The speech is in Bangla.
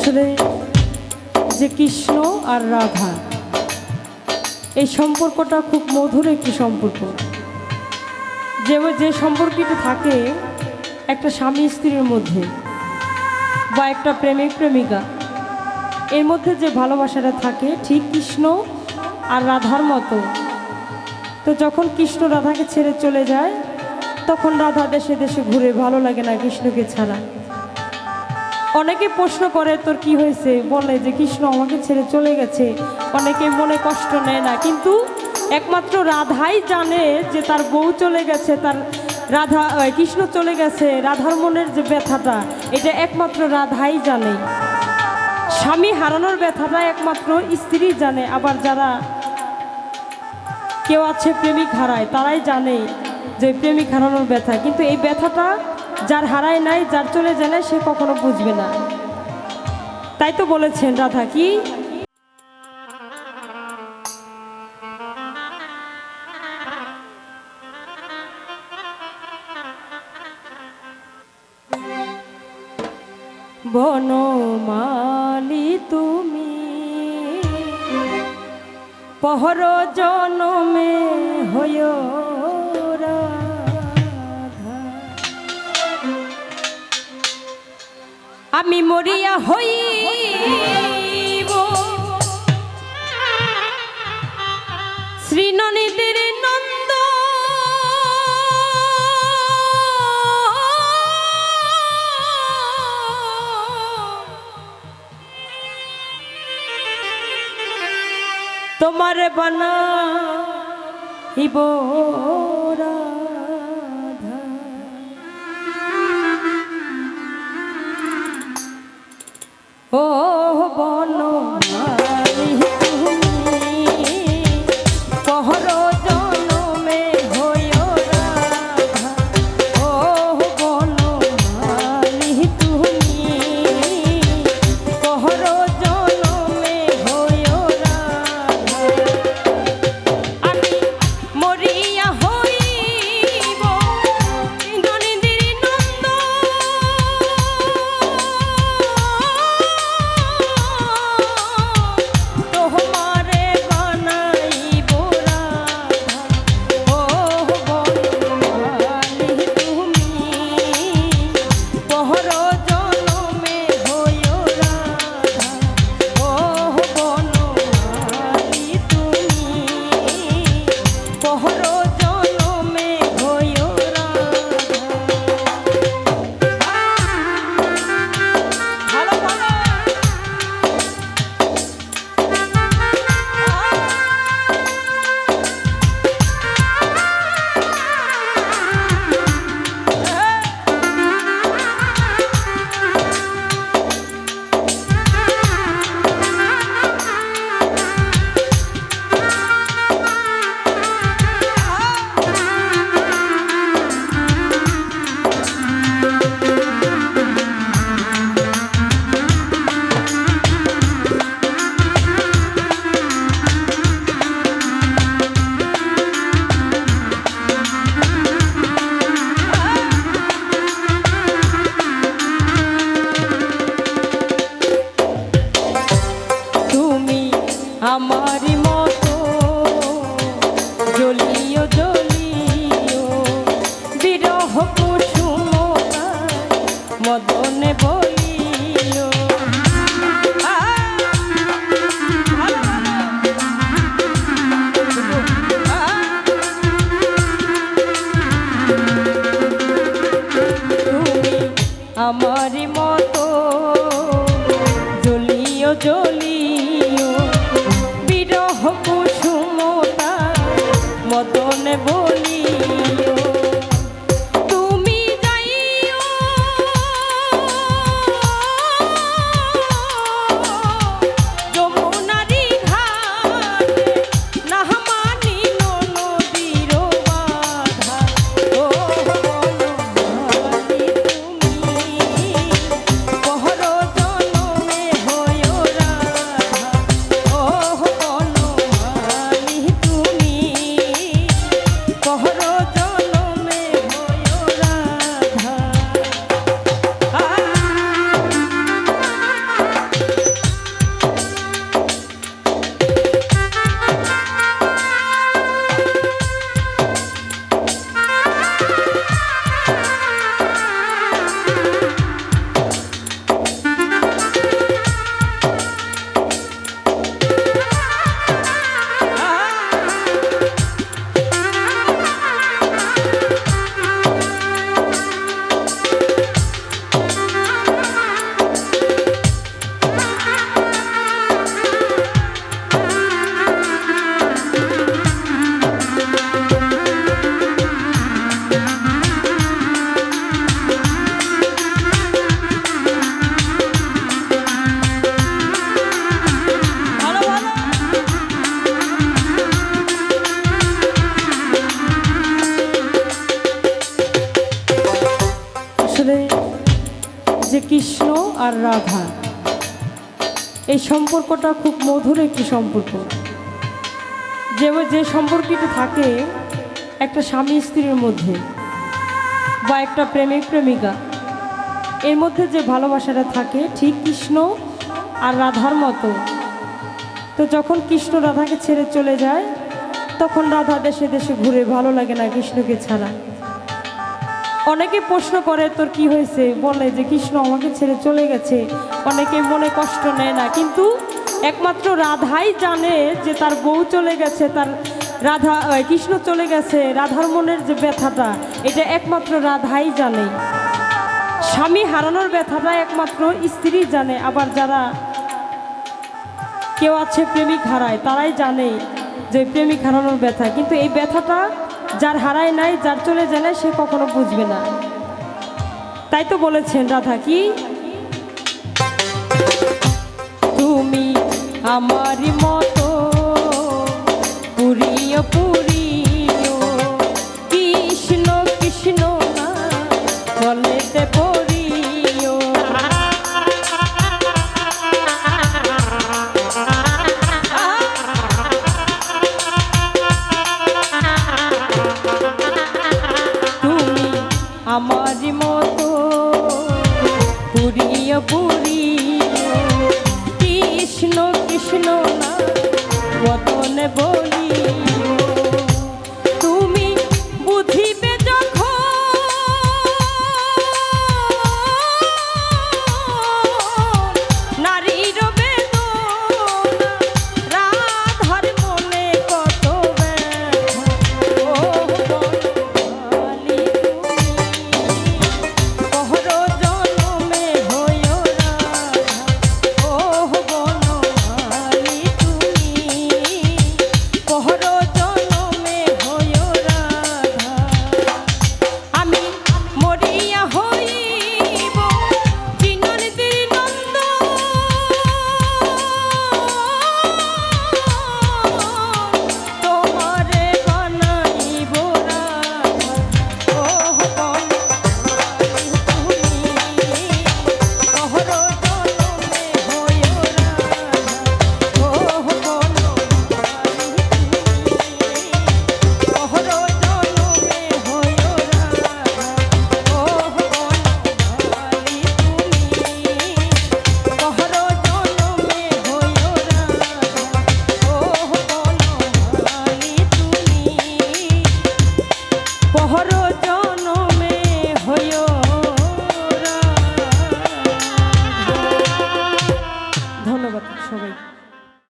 আসলে যে কৃষ্ণ আর রাধা এই সম্পর্কটা খুব মধুর একটি সম্পর্ক। যে সম্পর্কটি থাকে একটা স্বামী স্ত্রীর মধ্যে বা একটা প্রেমিক প্রেমিকা, এর মধ্যে যে ভালোবাসাটা থাকে ঠিক কৃষ্ণ আর রাধার মতো। তো যখন কৃষ্ণ রাধাকে ছেড়ে চলে যায় তখন রাধা দেশে দেশে ঘুরে, ভালো লাগে না কৃষ্ণকে ছাড়া। অনেকে প্রশ্ন করে তোর কি হয়েছে, বলে যে কৃষ্ণ আমাকে ছেড়ে চলে গেছে। অনেকে মনে কষ্ট নেয় না, কিন্তু একমাত্র রাধাই জানে যে তার বউ চলে গেছে, তার কৃষ্ণ চলে গেছে। রাধার মনের যে ব্যথাটা, এটা একমাত্র রাধাই জানে। স্বামী হারানোর ব্যথাটা একমাত্র স্ত্রী জানে। আবার যারা কেউ আছে প্রেমিক হারায়, তারাই জানে যে প্রেমিক হারানোর ব্যথা, কিন্তু এই ব্যথাটা যার হারায় নাই, যার চলে যায় না, সে কখনো বুঝবে না। তাই তো বলেছেন রাধা কি, বনমালী তুমি পহর জনমে হইও রাধা, আমি মরিয়া হইব শ্রীননীদের নন্দ, তোমার বানাইব রাধা। ও বনমালী তুমি পহর জনমে হইও রাধা, ও বনমালী তুমি পহর জনমে হইও রাধা, আমি মরিয়া হইব ননীদের নন্দ, তোমারে বানাইব রাধা, ও বনমালী তুমি পহর জনমে হইও রাধা, ও বনমালী তুমি পহর জনমে হইও রাধা। ভালো ভালো তুমি আমারি মতো জ্বলিও জ্বলিও বিরহ কুসুম মদনে বলিও। তুমি আমারি মতো জ্বলিও জ্বলিও বিরহ কুসুমতা মদনে বলিও। তুমি যাইও যমুনারি ঘাটে, না মানিল নদীর বাধা, ও বনমালী তুমি পহর জনমে হইও রাধা, ও বনমালী তুমি আর রাধা, এই সম্পর্কটা খুব মধুর একটি সম্পর্ক। যে সম্পর্কটি থাকে একটা স্বামী স্ত্রীর মধ্যে বা একটা প্রেমিক প্রেমিকা, এর মধ্যে যে ভালোবাসাটা থাকে ঠিক কৃষ্ণ আর রাধার মতো। তো যখন কৃষ্ণ রাধাকে ছেড়ে চলে যায়, তখন রাধা দেশে দেশে ঘুরে, ভালো লাগে না কৃষ্ণকে ছাড়া। অনেকে প্রশ্ন করে তোর কি হয়েছে, বলে যে কৃষ্ণ আমাকে ছেড়ে চলে গেছে। অনেকে মনে কষ্ট নেয় না, কিন্তু একমাত্র রাধাই জানে যে তার বউ চলে গেছে, তার কৃষ্ণ চলে গেছে। রাধার মনের যে ব্যথাটা, এটা একমাত্র রাধাই জানে। স্বামী হারানোর ব্যথাটা একমাত্র স্ত্রী জানে। আবার যারা কেউ আছে প্রেমিক হারায়, তারাই জানে যে প্রেমিক হারানোর ব্যথা, কিন্তু এই ব্যথাটা যার হারায় নাই, যার চলে যায় না, সে কখনো বুঝবে না। তাই তো বলেছেন রাধা কি, তুমি আমারই মতো পুরিয় পুরিয়, কৃষ্ণ কৃষ্ণ না বলেতে পড়িও। তুমি আমারই মতো পুরিয় পুরিয়, কৃষ্ণ কৃষ্ণ না বদনে বলি। তুমি বুঝিবে যখন নারীর বেদনা, রাধার মনে কত ব্যথা। ও বনমালী তুমি পহর জনমে হইও রাধা। ও বনমালী তুমি পহর জনমে হইও রাধা। আমি মরিয়া হইব দিনন্দির নন্দ, তোমারে বানাইব রাধা। ও বনমালী তুমি পহর জনমে হইও রাধা। ও বনমালী তুমি পহর জনমে হইও রাধা। ও বনমালী তুমি পহর জনমে হইও রাধা। ও বনমালী তুমি পহর জনমে হইও রাধা। ধন্যবাদ সবাই।